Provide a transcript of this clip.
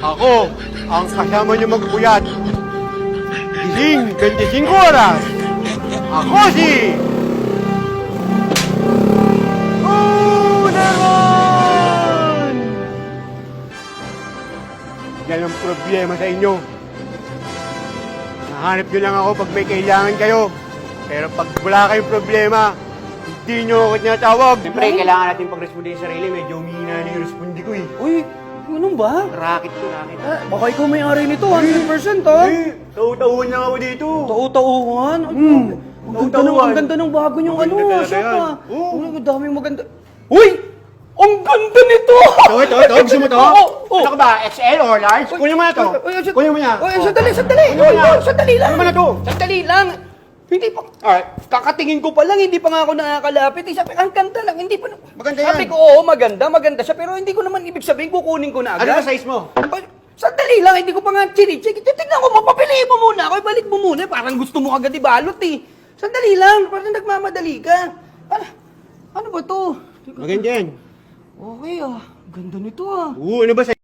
Ako, ang kasama niyo magpuyat. Gising, 25 oras. Ako si... Unaron! Yan ang problema sa inyo. Nahanap niyo lang ako pag may kailangan kayo. Pero pag wala kayong problema, hindi niyo ako tinatawag. Siyempre, kailangan natin pag-responde sa sarili. Medyo humihina na yung responde ko eh. Uy, ganun ba? Racket to, racket. Baka ikaw may-ari nito, 100% ha? Tau-tauhan lang ako dito. Tau-tauhan? Ang ganda ng bago niyong Maganda talaga shop yan. ha. Oo. Ang daming maganda. Uy! Ang ganda nito! Ito. Gusto mo to? Oo. Ano ka ba? XL or large? Kunin mo na to. Kunin mo na. Sandali. Kunin mo na. Sandali lang. Kunin mo na to. Sandali lang. Hindi pa, kakatingin ko pa lang, hindi pa nga ako nakakalapit. Sabi, ang ganda lang, hindi pa. Maganda Sabi yan. ko, oo, maganda siya, pero hindi ko naman ibig sabihin, kukunin ko na Ano agad. ba size mo? Sandali lang, hindi ko pa nga chinicheck. Titignan ko, mapapiliin mo muna ako, ibalik mo muna. Parang gusto mo agad ibalot eh. Sandali lang, parang nagmamadali ka. Ano ba to? Maganda yan. Okay ganda nito ah. Oo, ano ba size?